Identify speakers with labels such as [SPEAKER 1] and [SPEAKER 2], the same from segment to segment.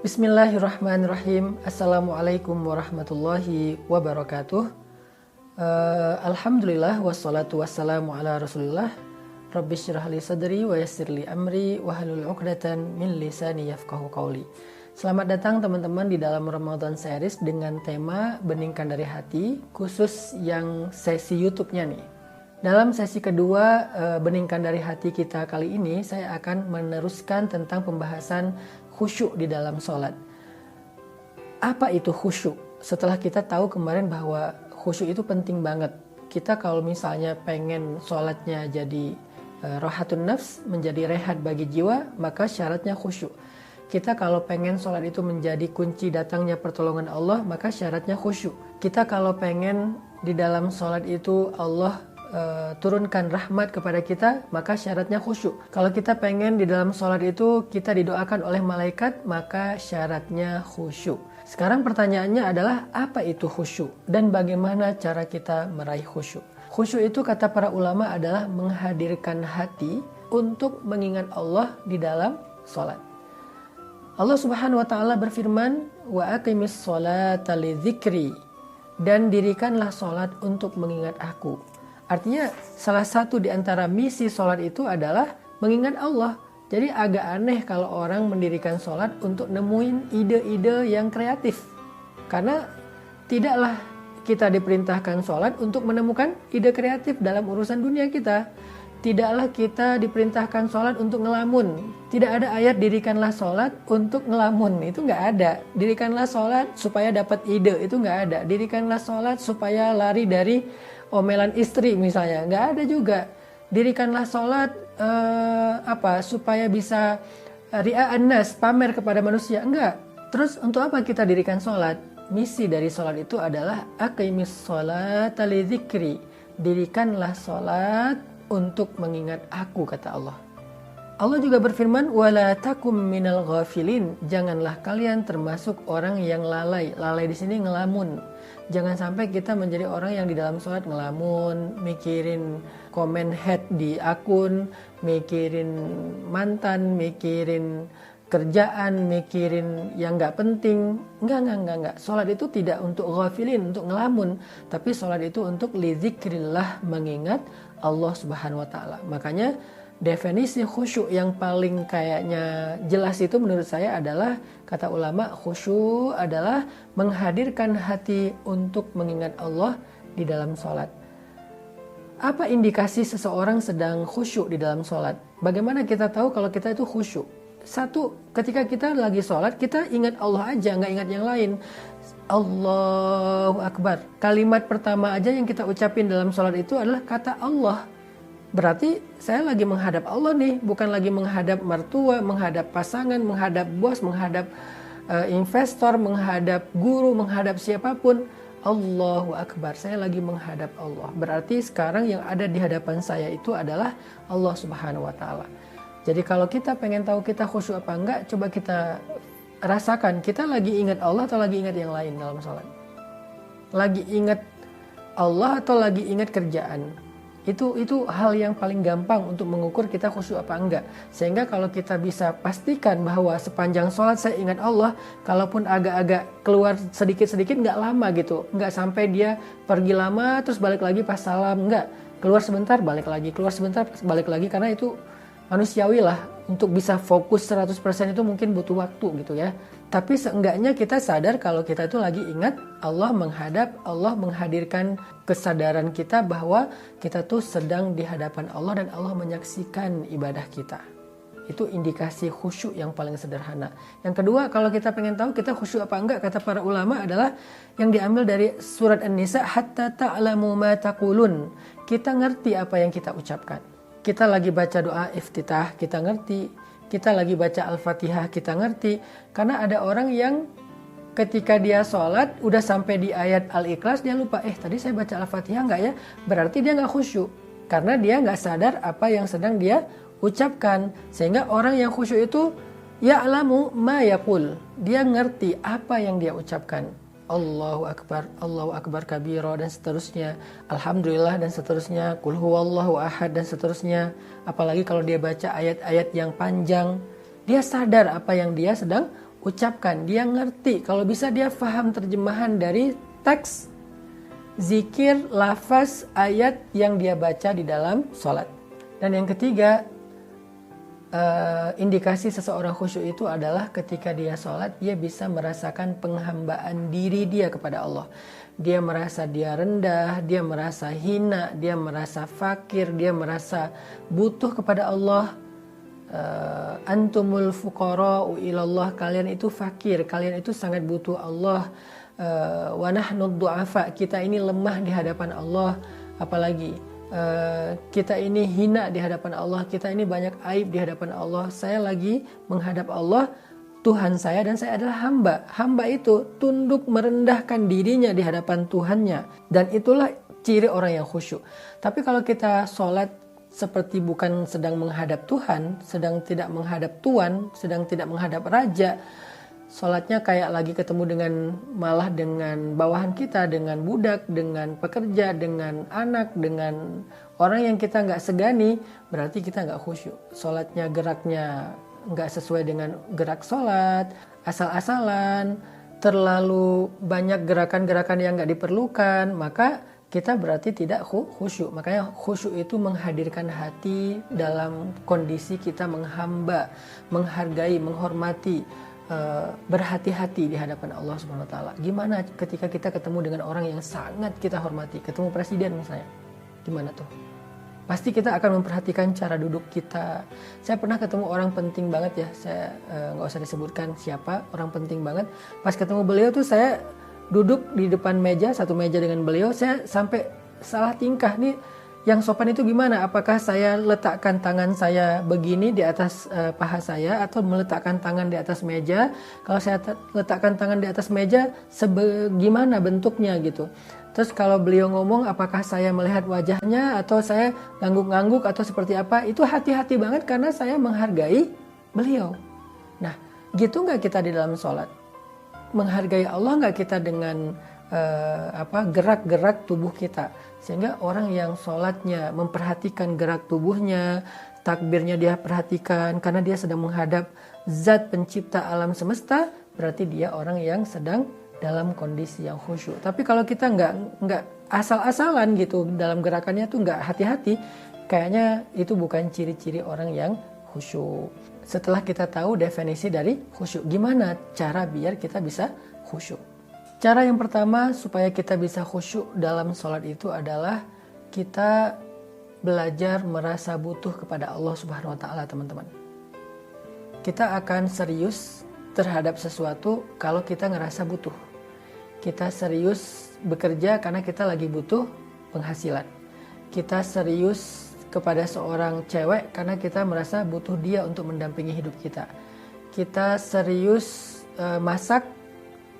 [SPEAKER 1] Bismillahirrahmanirrahim. Assalamualaikum warahmatullahi wabarakatuh. Alhamdulillah wassalatu wassalamu ala Rasulillah. Rabbi syrah li sadri wa yassir li amri wahlul 'uqdatan min lisani yafqahu qawli. Selamat datang teman-teman di dalam Ramadan Series dengan tema Beningkan dari Hati, khusus yang sesi YouTube-nya nih. Dalam sesi kedua Beningkan dari Hati kita kali ini, saya akan meneruskan tentang pembahasan khusyuk di dalam sholat. Apa itu khusyuk? Setelah kita tahu kemarin bahwa khusyuk itu penting banget. Kita kalau misalnya pengen sholatnya jadi rohatun nafs, menjadi rehat bagi jiwa, maka syaratnya khusyuk. Kita kalau pengen sholat itu menjadi kunci datangnya pertolongan Allah, maka syaratnya khusyuk. Kita kalau pengen di dalam sholat itu Allah turunkan rahmat kepada kita, maka syaratnya khusyuk. Kalau kita pengen di dalam sholat itu kita didoakan oleh malaikat, maka syaratnya khusyuk. Sekarang pertanyaannya adalah apa itu khusyuk dan bagaimana cara kita meraih khusyuk? Khusyuk itu kata para ulama adalah menghadirkan hati untuk mengingat Allah di dalam sholat. Allah Subhanahu wa taala berfirman, "Wa aqimis sholata lidzikri," dan dirikanlah sholat untuk mengingat aku. Artinya salah satu di antara misi sholat itu adalah mengingat Allah. Jadi agak aneh kalau orang mendirikan sholat untuk nemuin ide-ide yang kreatif. Karena tidaklah kita diperintahkan sholat untuk menemukan ide kreatif dalam urusan dunia kita. Tidaklah kita diperintahkan sholat untuk ngelamun. Tidak ada ayat dirikanlah sholat untuk ngelamun. Itu nggak ada. Dirikanlah sholat supaya dapat ide. Itu nggak ada. Dirikanlah sholat supaya lari dari omelan istri misalnya. Nggak ada juga. Dirikanlah sholat supaya bisa ria'an nas, pamer kepada manusia. Enggak. Terus untuk apa kita dirikan sholat? Misi dari sholat itu adalah aqimis sholata lidzikri. Dirikanlah sholat untuk mengingat aku, kata Allah. Allah juga berfirman, wala takum minal ghafilin. Janganlah kalian termasuk orang yang lalai. Lalai di sini ngelamun. Jangan sampai kita menjadi orang yang di dalam sholat ngelamun, mikirin komen head di akun, mikirin mantan, mikirin kerjaan, mikirin yang nggak penting. Enggak. Sholat itu tidak untuk ghafilin, untuk ngelamun. Tapi sholat itu untuk lidzikrillah, mengingat Allah Subhanahu wa taala. Makanya definisi khusyuk yang paling kayaknya jelas itu menurut saya adalah, kata ulama, khusyuk adalah menghadirkan hati untuk mengingat Allah di dalam sholat. Apa indikasi seseorang sedang khusyuk di dalam sholat? Bagaimana kita tahu kalau kita itu khusyuk? Satu, ketika kita lagi sholat, kita ingat Allah aja, nggak ingat yang lain. Allahu Akbar. Kalimat pertama aja yang kita ucapin dalam sholat itu adalah kata Allah. Berarti saya lagi menghadap Allah nih, bukan lagi menghadap mertua, menghadap pasangan, menghadap bos, menghadap investor, menghadap guru, menghadap siapapun. Allahu Akbar, saya lagi menghadap Allah. Berarti sekarang yang ada di hadapan saya itu adalah Allah Subhanahu wa taala. Jadi kalau kita pengen tahu kita khusyuk apa enggak, coba kita rasakan, kita lagi ingat Allah atau lagi ingat yang lain dalam sholat? Lagi ingat Allah atau lagi ingat kerjaan? Itu hal yang paling gampang untuk mengukur kita khusyuk apa enggak. Sehingga kalau kita bisa pastikan bahwa sepanjang sholat saya ingat Allah, kalaupun agak-agak keluar sedikit-sedikit nggak lama gitu. Nggak sampai dia pergi lama terus balik lagi pas salam. Nggak. Keluar sebentar balik lagi, keluar sebentar balik lagi, karena itu manusiawi lah. Untuk bisa fokus 100% itu mungkin butuh waktu gitu ya. Tapi seenggaknya kita sadar kalau kita itu lagi ingat Allah, menghadap Allah, menghadirkan kesadaran kita bahwa kita tuh sedang di hadapan Allah dan Allah menyaksikan ibadah kita. Itu indikasi khusyuk yang paling sederhana. Yang kedua, kalau kita pengen tahu kita khusyuk apa enggak, kata para ulama adalah yang diambil dari surat An-Nisa, hatta ta'lamu ma taqulun. Kita ngerti apa yang kita ucapkan. Kita lagi baca doa iftitah, kita ngerti. Kita lagi baca Al-Fatihah, kita ngerti. Karena ada orang yang ketika dia sholat, udah sampai di ayat Al-Ikhlas, dia lupa, tadi saya baca Al-Fatihah nggak ya? Berarti dia nggak khusyuk. Karena dia nggak sadar apa yang sedang dia ucapkan. Sehingga orang yang khusyuk itu, ya'lamu ma yaqul. Dia ngerti apa yang dia ucapkan. Allahu Akbar kabira dan seterusnya, Alhamdulillah dan seterusnya, Qul huwallahu ahad dan seterusnya. Apalagi kalau dia baca ayat-ayat yang panjang, dia sadar apa yang dia sedang ucapkan, dia ngerti. Kalau bisa dia faham terjemahan dari teks, zikir, lafaz, ayat yang dia baca di dalam sholat. Dan yang ketiga, indikasi seseorang khusyuk itu adalah ketika dia sholat, dia bisa merasakan penghambaan diri dia kepada Allah. Dia merasa dia rendah, dia merasa hina, dia merasa fakir, dia merasa butuh kepada Allah. Antumul fuqara'u ilallah, kalian itu fakir, kalian itu sangat butuh Allah. Wa nahnu du'afa, kita ini lemah di hadapan Allah. Apalagi kita ini hina di hadapan Allah, kita ini banyak aib di hadapan Allah. Saya lagi menghadap Allah, Tuhan saya, dan saya adalah hamba. Hamba itu tunduk merendahkan dirinya di hadapan Tuhannya, dan itulah ciri orang yang khusyuk. Tapi kalau kita sholat seperti bukan sedang menghadap Tuhan, sedang tidak menghadap Tuan, sedang tidak menghadap Raja, sholatnya kayak lagi ketemu malah dengan bawahan kita, dengan budak, dengan pekerja, dengan anak, dengan orang yang kita nggak segani, berarti kita nggak khusyuk. Sholatnya geraknya nggak sesuai dengan gerak sholat, asal-asalan, terlalu banyak gerakan-gerakan yang nggak diperlukan, maka kita berarti tidak khusyuk. Makanya khusyuk itu menghadirkan hati dalam kondisi kita menghamba, menghargai, menghormati, berhati-hati di hadapan Allah Subhanahu wa taala. Gimana ketika kita ketemu dengan orang yang sangat kita hormati, ketemu presiden misalnya. Gimana tuh? Pasti kita akan memperhatikan cara duduk kita. Saya pernah ketemu orang penting banget ya, saya nggak usah disebutkan siapa, orang penting banget. Pas ketemu beliau tuh saya duduk di depan meja, satu meja dengan beliau, saya sampai salah tingkah nih. Yang sopan itu gimana? Apakah saya letakkan tangan saya begini di atas paha saya, atau meletakkan tangan di atas meja? Kalau saya letakkan tangan di atas meja, gimana bentuknya gitu. Terus kalau beliau ngomong, apakah saya melihat wajahnya, atau saya ngangguk-ngangguk, atau seperti apa? Itu hati-hati banget karena saya menghargai beliau. Nah, gitu nggak kita di dalam sholat? Menghargai Allah nggak kita dengan gerak-gerak tubuh kita, sehingga orang yang sholatnya memperhatikan gerak tubuhnya, takbirnya dia perhatikan karena dia sedang menghadap Zat pencipta alam semesta, berarti dia orang yang sedang dalam kondisi yang khusyuk. Tapi kalau kita nggak asal-asalan gitu dalam gerakannya tuh nggak hati-hati, kayaknya itu bukan ciri-ciri orang yang khusyuk. Setelah kita tahu definisi dari khusyuk, gimana cara biar kita bisa khusyuk? Cara yang pertama supaya kita bisa khusyuk dalam sholat itu adalah kita belajar merasa butuh kepada Allah Subhanahu wa taala, teman-teman. Kita akan serius terhadap sesuatu kalau kita ngerasa butuh. Kita serius bekerja karena kita lagi butuh penghasilan. Kita serius kepada seorang cewek karena kita merasa butuh dia untuk mendampingi hidup kita. Kita serius masak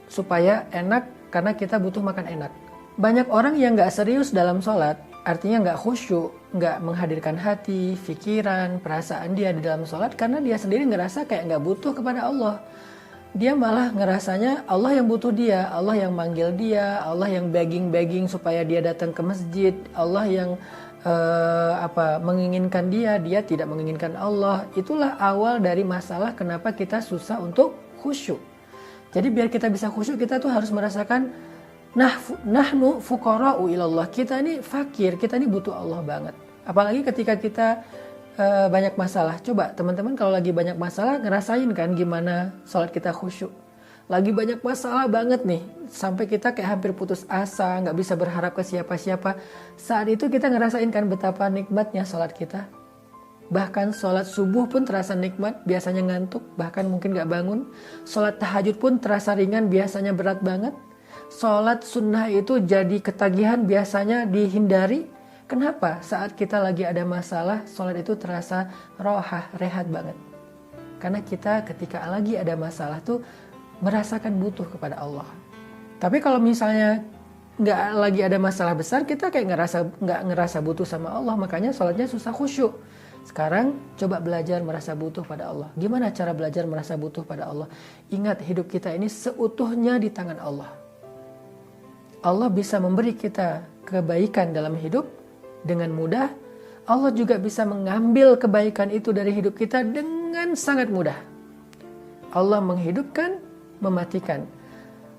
[SPEAKER 1] supaya enak karena kita butuh makan enak. Banyak orang yang gak serius dalam sholat, artinya gak khusyuk, gak menghadirkan hati, pikiran, perasaan dia di dalam sholat karena dia sendiri ngerasa kayak gak butuh kepada Allah. Dia malah ngerasanya Allah yang butuh dia, Allah yang manggil dia, Allah yang begging supaya dia datang ke masjid, Allah yang menginginkan dia tidak menginginkan Allah. Itulah awal dari masalah kenapa kita susah untuk khusyuk. Jadi biar kita bisa khusyuk, kita tuh harus merasakan nahnu fuqara'u ilallah. Kita ini fakir, kita ini butuh Allah banget. Apalagi ketika kita banyak masalah. Coba teman-teman kalau lagi banyak masalah ngerasain kan gimana sholat kita khusyuk. Lagi banyak masalah banget nih, sampai kita kayak hampir putus asa, gak bisa berharap ke siapa-siapa. Saat itu kita ngerasain kan betapa nikmatnya sholat kita. Bahkan sholat subuh pun terasa nikmat, biasanya ngantuk, bahkan mungkin gak bangun. Sholat tahajud pun terasa ringan, biasanya berat banget. Sholat sunnah itu jadi ketagihan, biasanya dihindari. Kenapa? Saat kita lagi ada masalah, sholat itu terasa rohah, rehat banget. Karena kita ketika lagi ada masalah tuh merasakan butuh kepada Allah. Tapi kalau misalnya nggak lagi ada masalah besar, kita kayak nggak ngerasa butuh sama Allah, makanya sholatnya susah khusyuk. Sekarang coba belajar merasa butuh pada Allah. Gimana cara belajar merasa butuh pada Allah? Ingat, hidup kita ini seutuhnya di tangan Allah. Allah bisa memberi kita kebaikan dalam hidup dengan mudah. Allah juga bisa mengambil kebaikan itu dari hidup kita dengan sangat mudah. Allah menghidupkan, mematikan.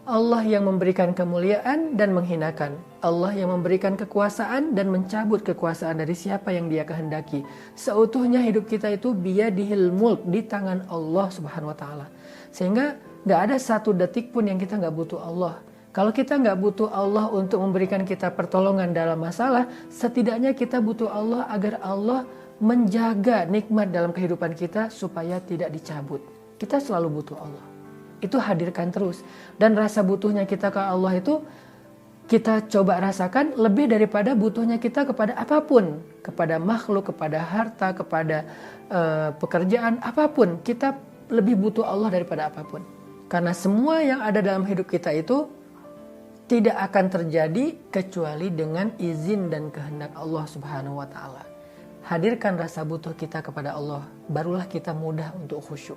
[SPEAKER 1] Allah yang memberikan kemuliaan dan menghinakan. Allah yang memberikan kekuasaan dan mencabut kekuasaan dari siapa yang Dia kehendaki. Seutuhnya hidup kita itu biyadihil mulk, di tangan Allah Subhanahu wa taala. Sehingga nggak ada satu detik pun yang kita nggak butuh Allah. Kalau kita nggak butuh Allah untuk memberikan kita pertolongan dalam masalah, setidaknya kita butuh Allah agar Allah menjaga nikmat dalam kehidupan kita supaya tidak dicabut. Kita selalu butuh Allah. Itu hadirkan terus. Dan rasa butuhnya kita ke Allah itu kita coba rasakan lebih daripada butuhnya kita kepada apapun. Kepada makhluk, kepada harta, kepada pekerjaan, apapun. Kita lebih butuh Allah daripada apapun. Karena semua yang ada dalam hidup kita itu tidak akan terjadi kecuali dengan izin dan kehendak Allah Subhanahu wa taala. Hadirkan rasa butuh kita kepada Allah, barulah kita mudah untuk khusyuk.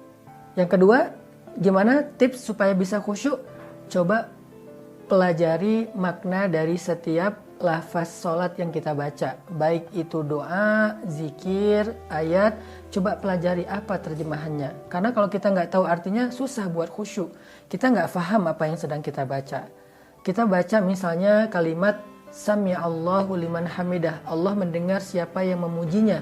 [SPEAKER 1] Yang kedua, gimana tips supaya bisa khusyuk? Coba pelajari makna dari setiap lafaz sholat yang kita baca. Baik itu doa, zikir, ayat. Coba pelajari apa terjemahannya. Karena kalau kita nggak tahu artinya, susah buat khusyuk. Kita nggak paham apa yang sedang kita baca. Kita baca misalnya kalimat Sami'allahu liman hamidah. Allah mendengar siapa yang memujinya,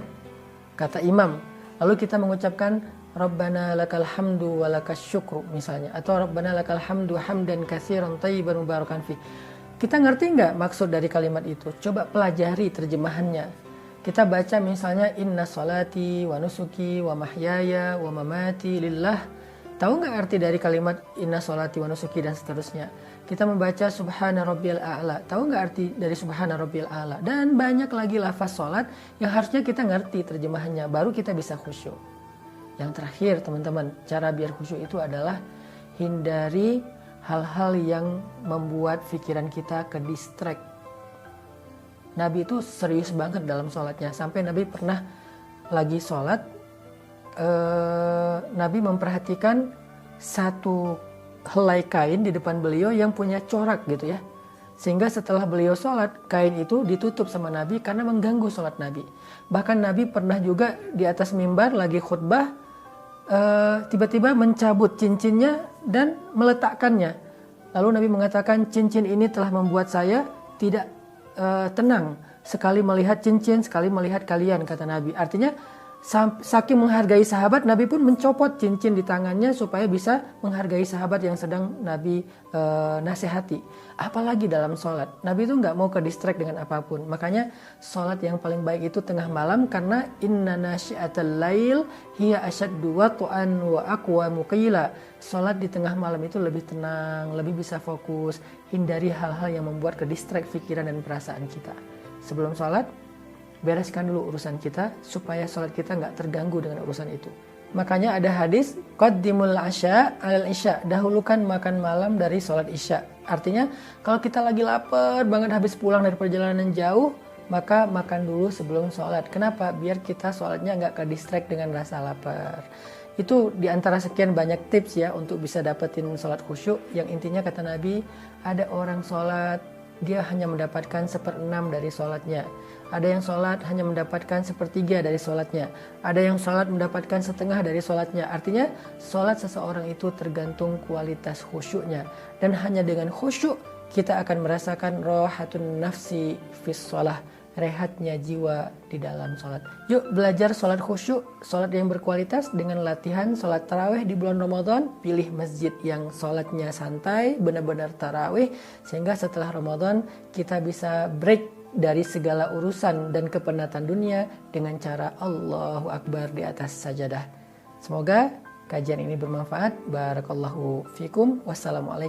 [SPEAKER 1] kata imam. Lalu kita mengucapkan Rabbana lakal hamdu wa lakas syukru misalnya. Atau Rabbana lakal hamdu hamdan katsiran thayyiban mubarakan fi. Kita ngerti nggak maksud dari kalimat itu? Coba pelajari terjemahannya. Kita baca misalnya Inna sholati wa nusuki wa mahyaya wa mamati lillah. Tahu nggak arti dari kalimat Inna sholati wa nusuki dan seterusnya? Kita membaca Subhana Rabbiyal A'la. Tahu nggak arti dari Subhana Rabbiyal A'la? Dan banyak lagi lafaz sholat yang harusnya kita ngerti terjemahannya. Baru kita bisa khusyuk. Yang terakhir teman-teman, cara biar khusyuk itu adalah hindari hal-hal yang membuat pikiran kita ke distract. Nabi itu serius banget dalam sholatnya. Sampai Nabi pernah lagi sholat, Nabi memperhatikan satu helai kain di depan beliau yang punya corak gitu ya. Sehingga setelah beliau sholat, kain itu ditutup sama Nabi karena mengganggu sholat Nabi. Bahkan Nabi pernah juga di atas mimbar lagi khutbah, tiba-tiba mencabut cincinnya dan meletakkannya. Lalu Nabi mengatakan, cincin ini telah membuat saya tidak tenang. Sekali melihat cincin, sekali melihat kalian, kata Nabi. Artinya, saking menghargai sahabat, Nabi pun mencopot cincin di tangannya supaya bisa menghargai sahabat yang sedang Nabi nasihati. Apalagi dalam sholat. Nabi itu nggak mau ke distract dengan apapun. Makanya sholat yang paling baik itu tengah malam karena inna nasyi'atal lail hiya asyaddu wat'an wa aqwamu qila. Sholat di tengah malam itu lebih tenang, lebih bisa fokus, hindari hal-hal yang membuat ke distract pikiran dan perasaan kita. Sebelum sholat, bereskan dulu urusan kita supaya sholat kita nggak terganggu dengan urusan itu. Makanya ada hadis qaddimul asya alal isya, dahulukan makan malam dari sholat isya. Artinya kalau kita lagi lapar banget habis pulang dari perjalanan jauh, maka makan dulu sebelum sholat. Kenapa? Biar kita sholatnya nggak ke distract dengan rasa lapar. Itu diantara sekian banyak tips ya untuk bisa dapetin sholat khusyuk. Yang intinya kata Nabi, ada orang sholat dia hanya mendapatkan 1/6 dari sholatnya. Ada yang sholat hanya mendapatkan 1/3 dari sholatnya. Ada yang sholat mendapatkan 1/2 dari sholatnya. Artinya sholat seseorang itu tergantung kualitas khusyuknya. Dan hanya dengan khusyuk kita akan merasakan rohatun nafsi fis sholah, rehatnya jiwa di dalam sholat. Yuk belajar sholat khusyuk, sholat yang berkualitas dengan latihan sholat tarawih di bulan Ramadan. Pilih masjid yang sholatnya santai, benar-benar tarawih. Sehingga setelah Ramadan kita bisa break dari segala urusan dan kepenatan dunia dengan cara Allahu Akbar di atas sajadah. Semoga kajian ini bermanfaat. Barakallahu fikum. Wassalamualaikum.